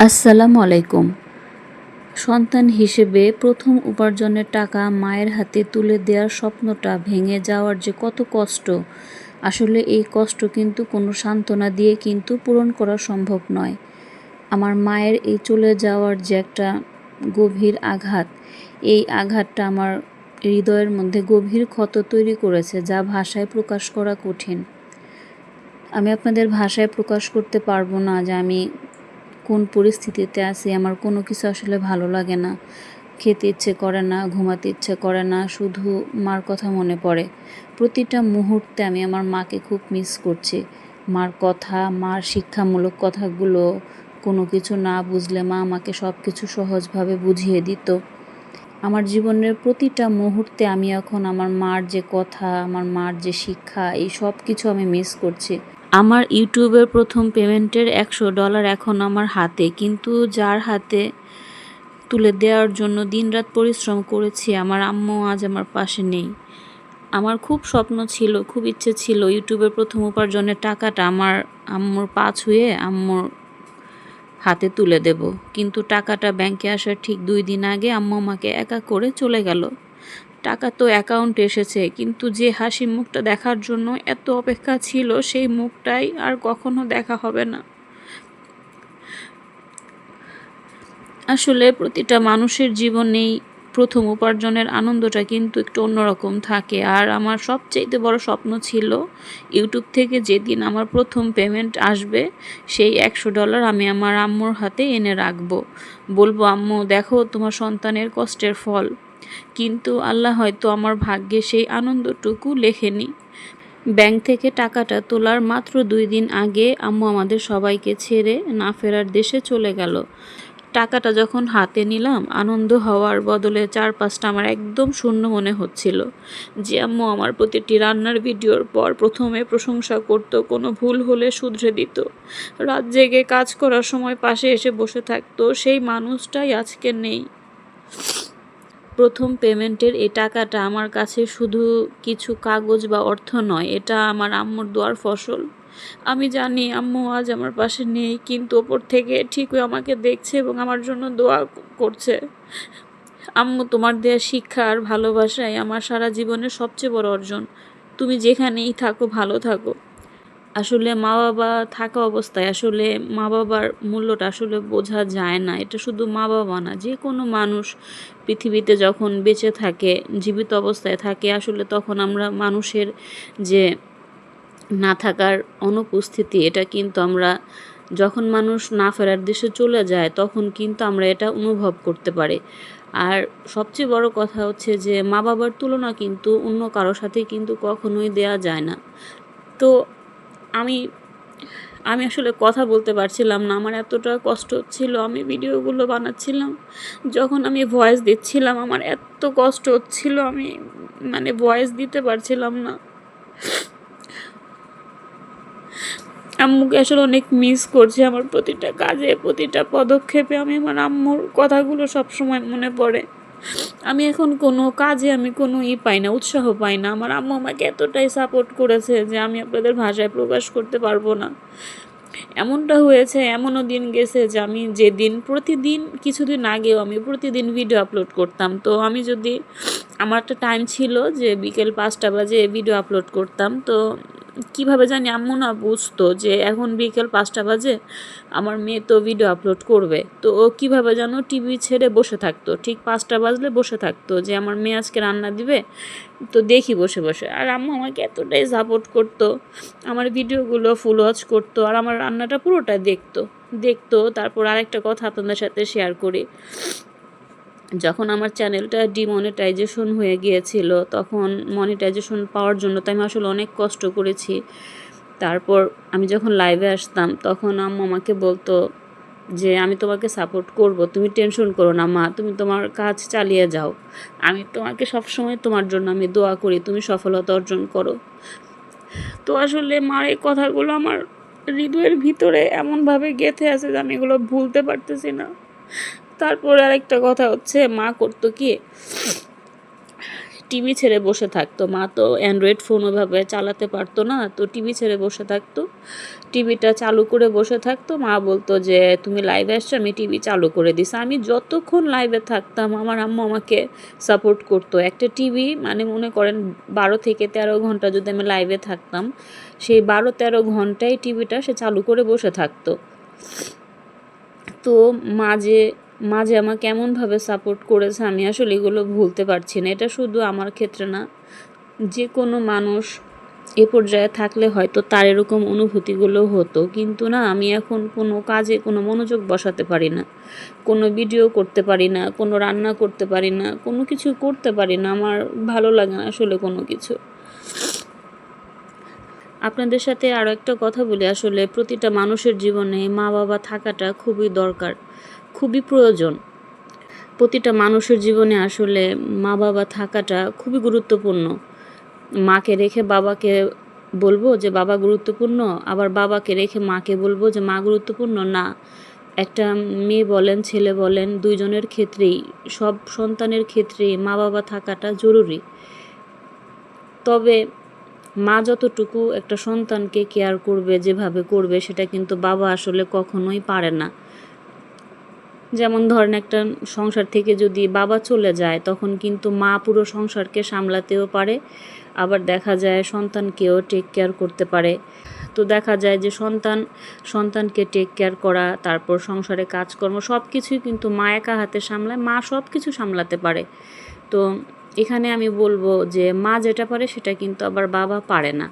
আসসালামু আলাইকুম। সন্তান হিসেবে প্রথম উপার্জনের টাকা মায়ের হাতে তুলে দেওয়ার স্বপ্নটা ভেঙে যাওয়ার যে কত কষ্ট, আসলে এই কষ্ট কিন্তু কোনো সান্ত্বনা দিয়ে কিন্তু পূরণ করা সম্ভব নয়। আমার মায়ের এই চলে যাওয়ার যে একটা গভীর আঘাত, এই আঘাতটা আমার হৃদয়ের মধ্যে গভীর ক্ষত তৈরি করেছে, যা ভাষায় প্রকাশ করা কঠিন। আমি আপনাদের ভাষায় প্রকাশ করতে পারবো না যে আমি কোন পরিস্থিতিতে আছি। আমার কোনো কিছু আসলে ভালো লাগে না, খেতে ইচ্ছে করে না, ঘুমাতে ইচ্ছে করে না, শুধু মার কথা মনে পড়ে। প্রতিটা মুহূর্তে আমি আমার মাকে খুব মিস করছি। মার কথা, মার শিক্ষামূলক কথাগুলো, কোনো কিছু না বুঝলে মা আমাকে সব কিছু সহজভাবে বুঝিয়ে দিত। আমার জীবনের প্রতিটা মুহূর্তে আমি এখন আমার মার যে কথা, আমার মার যে শিক্ষা, এই সব কিছু আমি মিস করছি। আমার ইউটিউবের প্রথম পেমেন্টের $100 এখন আমার হাতে, কিন্তু যার হাতে তুলে দেওয়ার জন্য দিনরাত পরিশ্রম করেছি, আমার আম্মু আজ আমার পাশে নেই। আমার খুব স্বপ্ন ছিল, খুব ইচ্ছে ছিল ইউটিউবের প্রথম উপার্জনের টাকাটা আমার আম্মুর পা ছুঁয়ে আম্মুর হাতে তুলে দেব, কিন্তু টাকাটা ব্যাংকে আসার ঠিক 2 দিন আগে আম্মু আমাকে একা করে চলে গেল। টাকা তো অ্যাকাউন্টে এসেছে, কিন্তু যে হাসি মুখটা দেখার জন্য এত অপেক্ষা ছিল, সেই মুখটাই আর কখনো দেখা হবে না। আসলে প্রতিটা মানুষের জীবনেই প্রথম উপার্জনের আনন্দটা কিন্তু একটু অন্যরকম থাকে। আর আমার সবচাইতে বড় স্বপ্ন ছিল ইউটিউব থেকে যেদিন আমার প্রথম পেমেন্ট আসবে, সেই $100 আমি আমার আম্মুর হাতে এনে রাখবো, বলবো আম্মু দেখো তোমার সন্তানের কষ্টের ফল। কিন্তু আল্লাহ হয়তো আমার ভাগ্যে সেই আনন্দটুকু লেখেনি। ব্যাংক থেকে টাকাটা তোলার মাত্র 2 দিন আগে আম্মু আমাদের সবাইকে ছেড়ে না ফেরার দেশে চলে গেল। টাকাটা যখন হাতে নিলাম, আনন্দ হওয়ার বদলে চারপাশটা আমার একদম শূন্য মনে হচ্ছিল। যে আম্মু আমার প্রতিটি রান্নার ভিডিওর পর প্রথমে প্রশংসা করতো, কোনো ভুল হলে শুধরে দিত, রাত জেগে কাজ করার সময় পাশে এসে বসে থাকতো, সেই মানুষটাই আজকে নেই। প্রথম পেমেন্টের এই টাকাটা আমার কাছে শুধু কিছু কাগজ বা অর্থ নয়, এটা আমার আম্মুর দোয়ার ফসল। আমি জানি আম্মু আজ আমার পাশে নেই, কিন্তু ওপর থেকে ঠিকই আমাকে দেখছে এবং আমার জন্য দোয়া করছে। আম্মু, তোমার দেয়া শিক্ষা আর ভালোবাসাই আমার সারা জীবনের সবচেয়ে বড় অর্জন। তুমি যেখানেই থাকো ভালো থাকো। আসলে মা বাবা থাকা অবস্থায় আসলে মা বাবার মূল্যটা আসলে বোঝা যায় না। এটা শুধু মা বাবা না, যে কোনো মানুষ পৃথিবীতে যখন বেঁচে থাকে, জীবিত অবস্থায় থাকে, আসলে তখন আমরা মানুষের যে না থাকার অনুপস্থিতি, এটা কিন্তু আমরা যখন মানুষ না ফেরার দেশে চলে যায় তখন কিন্তু আমরা এটা অনুভব করতে পারি। আর সবচেয়ে বড় কথা হচ্ছে যে মা বাবার তুলনা কিন্তু অন্য কারোর সাথে কিন্তু কখনোই দেয়া যায় না। তো আমি আমি আসলে কথা বলতে পারছিলাম না, আমার এতটা কষ্ট হচ্ছিল। আমি ভিডিওগুলো বানাচ্ছিলাম, যখন আমি ভয়েস দিচ্ছিলাম আমার এত কষ্ট হচ্ছিল, আমি ভয়েস দিতে পারছিলাম না। আম্মুকে আসলে অনেক মিস করছি। আমার প্রতিটা কাজে, প্রতিটা পদক্ষেপে আমি আমার আম্মুর কথাগুলো সবসময় মনে পড়ে। আমি এখন কোনো কাজে আমি কোনো পাই না, উৎসাহ পাই না। আমার আম্মু আমাকে এতটাই সাপোর্ট করেছে যে আমি আপনাদের ভাষায় প্রকাশ করতে পারবো না। এমনটা হয়েছে, এমনও দিন গেছে যে আমি যেদিন প্রতিদিন, কিছুদিন আগেও আমি প্রতিদিন ভিডিও আপলোড করতাম। তো আমি যদি, আমার একটা টাইম ছিল যে বিকেল 5টা বাজে ভিডিও আপলোড করতাম, তো কিভাবে জানি আম্মু না বুঝতো যে এখন বিকেল 5টা বাজে, আমার মেয়ে তো ভিডিও আপলোড করবে। তো ও কীভাবে যেন টিভি ছেড়ে বসে থাকতো, ঠিক 5টা বাজলে বসে থাকতো যে আমার মেয়ে আজকে রান্না দিবে, তো দেখি বসে বসে। আর আম্মু আমাকে এতটাই সাপোর্ট করতো, আমার ভিডিওগুলো ফুল ওয়াচ করতো আর আমার রান্নাটা পুরোটা দেখতো। তারপর আরেকটা কথা আপনাদের সাথে শেয়ার করি, যখন আমার চ্যানেলটা ডিমনিটাইজেশন হয়ে গিয়েছিল, তখন মনিটাইজেশন পাওয়ার জন্য তো আমি আসলে অনেক কষ্ট করেছি। তারপর আমি যখন লাইভে আসতাম তখন আম্মু আমাকে বলতো যে আমি তোমাকে সাপোর্ট করব, তুমি টেনশন করো না মা, তুমি তোমার কাজ চালিয়ে যাও, আমি তোমাকে সবসময় তোমার জন্য আমি দোয়া করি, তুমি সফলতা অর্জন করো। তো আসলে মার এই কথাগুলো আমার হৃদয়ের ভিতরে এমনভাবে গেঁথে আছে যে আমি এগুলো ভুলতে পারতেছি না। তারপর আরেকটা কথা হচ্ছে, মা করতো কি, টিভি ছেড়ে বসে থাকতো। মা তো অ্যান্ড্রয়েড ফোন ওভাবে চালাতে পারতো না, তো টিভি ছেড়ে বসে থাকতো। টিভিটা চালু করে বসে থাকতো, মা বলতো যে তুমি লাইভে আসছো, আমি টিভি চালু করে দিছি। আমি যতক্ষণ লাইভে থাকতাম আমার আম্মু আমাকে সাপোর্ট করতো। একটা টিভি মানে মনে করেন 12 থেকে 13 ঘন্টা যদি আমি লাইভে থাকতাম, সেই 12-13 ঘন্টায় টিভিটা সে চালু করে বসে থাকতো। তো মাঝে মাঝে আমাকে এমনভাবে সাপোর্ট করেছে, আমি আসলে এগুলো ভুলতে পারছি না। এটা শুধু আমার ক্ষেত্রে না, যে কোনো মানুষ এ পর্যায়ে থাকলে হয়তো তার এরকম অনুভূতিগুলো হতো। কিন্তু না, আমি এখন কোনো কাজে কোনো মনোযোগ বসাতে পারি না, কোনো ভিডিও করতে পারি না, কোনো রান্না করতে পারি না, কোনো কিছু করতে পারি না। আমার ভালো লাগে না আসলে কোনো কিছু। আপনাদের সাথে আরও একটা কথা বলি, আসলে প্রতিটা মানুষের জীবনে মা বাবা থাকাটা খুবই দরকার, খুবই প্রয়োজন। প্রতিটা মানুষের জীবনে আসলে মা বাবা থাকাটা খুবই গুরুত্বপূর্ণ। মাকে রেখে বাবাকে বলবো যে বাবা গুরুত্বপূর্ণ, আবার বাবাকে রেখে মাকে বলবো যে মা গুরুত্বপূর্ণ না। একটা মেয়ে বলেন ছেলে বলেন, দুইজনের ক্ষেত্রেই, সব সন্তানের ক্ষেত্রেই মা বাবা থাকাটা জরুরি। তবে মা যতটুকু একটা সন্তানকে কেয়ার করবে, যেভাবে করবে, সেটা কিন্তু বাবা আসলে কখনোই পারে না। যেমন ধরেন একটা সংসার থেকে যদি বাবা চলে যায়, তখন কিন্তু মা পুরো সংসারকে সামলাতেও পারে, আবার দেখা যায় সন্তানকেও টেক কেয়ার করতে পারে। তো দেখা যায় যে সন্তানকে টেক কেয়ার করা, তারপর সংসারে কাজকর্ম সব কিছুই কিন্তু মা একা হাতে সামলায়, মা সব কিছু সামলাতে পারে। তো এখানে আমি বলবো যে মা যেটা পারে সেটা কিন্তু আবার বাবা পারে না।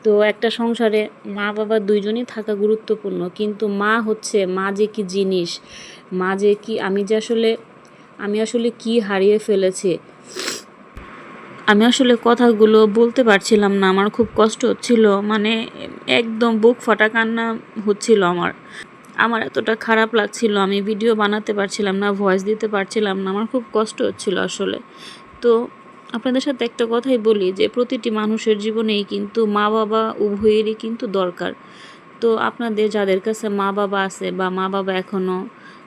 তো একটা সংসারে মা বাবা দুইজনই থাকা গুরুত্বপূর্ণ, কিন্তু মা যে কি জিনিস, মা যে কি, আমি আসলে কি হারিয়ে ফেলেছি, আমি আসলে কথাগুলো বলতে পারছিলাম না। আমার খুব কষ্ট হচ্ছিল, মানে একদম বুক ফাটা কান্না হচ্ছিল আমার এতটা খারাপ লাগছিল, আমি ভিডিও বানাতে পারছিলাম না, ভয়েস দিতে পারছিলাম না, আমার খুব কষ্ট হচ্ছিল আসলে। তো আপনাদের সাথে একটা কথাই বলি যে প্রতিটি মানুষের জীবনেই কিন্তু মা বাবা উভয়েরই কিন্তু দরকার। তো আপনাদের যাদের কাছে মা বাবা আছে বা মা বাবা এখনও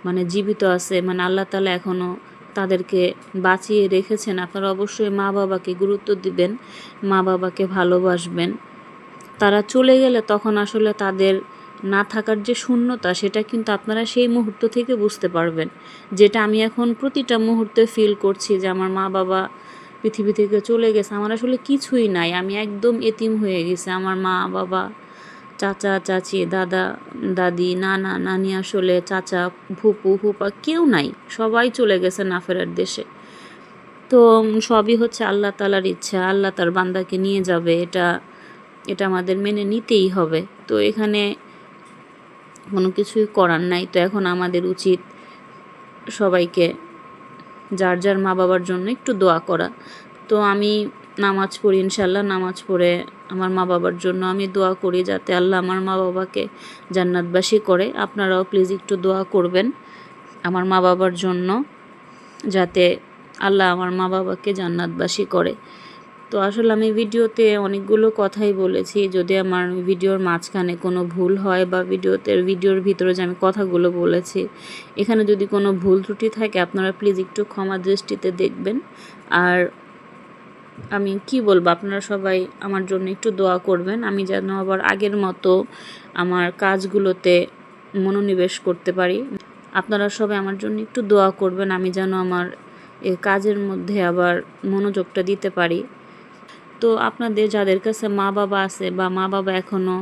মানে জীবিত আছে, মানে আল্লাহ তাআলা এখনও তাদেরকে বাঁচিয়ে রেখেছেন, আপনারা অবশ্যই মা বাবাকে গুরুত্ব দিবেন, মা বাবাকে ভালোবাসবেন। তারা চলে গেলে তখন আসলে তাদের না থাকার যে শূন্যতা, সেটা কিন্তু আপনারা সেই মুহূর্ত থেকে বুঝতে পারবেন, যেটা আমি এখন প্রতিটা মুহূর্তে ফিল করছি যে আমার মা বাবা পৃথিবী থেকে চলে গেছে, আমার আসলে কিছুই নাই, আমি একদম এতিম হয়ে গেছি। আমার মা বাবা, চাচা চাচি, দাদা দাদি, নানা নানি, আসলে চাচা ফুপু ফুপা কেউ নাই, সবাই চলে গেছে না ফেরার দেশে। তো সবই হচ্ছে আল্লাহ তাআলার ইচ্ছা, আল্লাহ তার বান্দাকে নিয়ে যাবে, এটা আমাদের মেনে নিতেই হবে। তো এখানে কোনো কিছুই করার নাই। তো এখন আমাদের উচিত সবাইকে যার যার মা বাবার জন্য একটু দোয়া করা। তো আমি নামাজ পড়ি, ইনশাল্লাহ নামাজ পড়ে আমার মা বাবার জন্য আমি দোয়া করি, যাতে আল্লাহ আমার মা বাবাকে জান্নাতবাসী করে। আপনারাও প্লিজ একটু দোয়া করবেন আমার মা বাবার জন্য, যাতে আল্লাহ আমার মা বাবাকে জান্নাতবাসী করে। তো আসলে আমি ভিডিওতে অনেকগুলো কথাই বলেছি, যদি আমার ভিডিওর মাঝখানে কোনো ভুল হয় বা ভিডিওর ভিতরে যে আমি কথাগুলো বলেছি এখানে যদি কোনো ভুল ত্রুটি থাকে, আপনারা প্লিজ একটু ক্ষমা দৃষ্টিতে দেখবেন। আর আমি কি বলবো, আপনারা সবাই আমার জন্য একটু দোয়া করবেন, আমি যেন আবার আগের মতো আমার কাজগুলোতে মনোনিবেশ করতে পারি। আপনারা সবাই আমার জন্য একটু দোয়া করবেন, আমি যেন আমার এই কাজের মধ্যে আবার মনোযোগটা দিতে পারি। তো আপনাদের যাদের কাছে মা বাবা আছে বা মা বাবা এখনও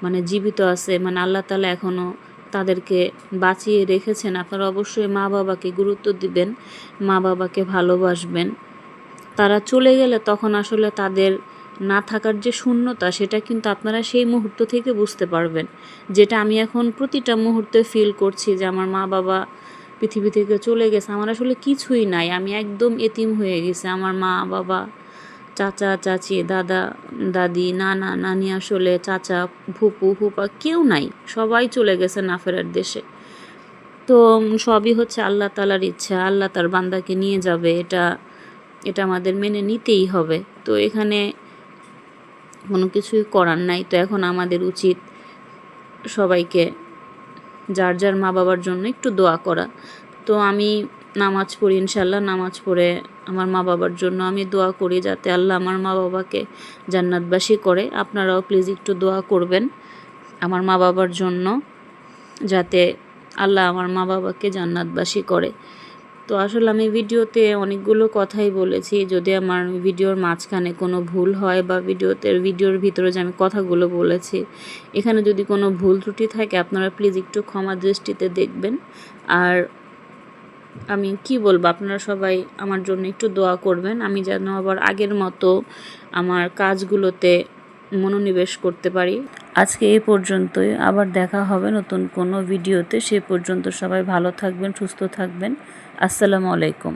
মানে জীবিত আছে, মানে আল্লাহ তাআলা এখনও তাদেরকে বাঁচিয়ে রেখেছেন, আপনারা অবশ্যই মা বাবাকে গুরুত্ব দিবেন, মা বাবাকে ভালোবাসবেন। তারা চলে গেলে তখন আসলে তাদের না থাকার যে শূন্যতা, সেটা কিন্তু আপনারা সেই মুহূর্ত থেকে বুঝতে পারবেন, যেটা আমি এখন প্রতিটা মুহূর্তে ফিল করছি যে আমার মা বাবা পৃথিবী থেকে চলে গেছে, আমার আসলে কিছুই নাই, আমি একদম এতিম হয়ে গেছি। আমার মা বাবা, চাচা চাচি, দাদা দাদি, নানা নানি, আসলে চাচা ফুপু ফুপা কেউ নাই, সবাই চলে গেছে না ফেরার দেশে। তো সবই হচ্ছে আল্লাহ তাআলার ইচ্ছা, আল্লাহ তার বান্দাকে নিয়ে যাবে, এটা আমাদের মেনে নিতেই হবে। তো এখানে কোনো কিছুই করার নাই। তো এখন আমাদের উচিত সবাইকে যার যার মা বাবার জন্য একটু দোয়া করা। তো আমি নামাজ পড়ি ইনশাল্লাহ। নামাজ পড়ে আমার মা বাবার জন্য আমি দোয়া করি যাতে আল্লাহ আমার মা বাবাকে জান্নাতবাসী করে। আপনারাও প্লিজ একটু দোয়া করবেন আমার মা বাবার জন্য, যাতে আল্লাহ আমার মা বাবাকে জান্নাতবাসী করে। তো আসলে আমি ভিডিওতে অনেকগুলো কথাই বলেছি, যদি আমার ভিডিওর মাঝখানে কোনো ভুল হয় বা ভিডিওর ভিতরে যে আমি কথাগুলো বলেছি এখানে যদি কোনো ভুল ত্রুটি থাকে আপনারা প্লিজ একটু ক্ষমা দৃষ্টিতে দেখবেন। আর আমি কি বলবো, আপনারা সবাই আমার জন্য একটু দোয়া করবেন, আমি যেন আবার আগের মতো আমার কাজগুলোতে মনোনিবেশ করতে পারি। আজকে এই পর্যন্তই, আবার দেখা হবে নতুন কোনো ভিডিওতে। সে পর্যন্ত সবাই ভালো থাকবেন, সুস্থ থাকবেন। আসসালামু আলাইকুম।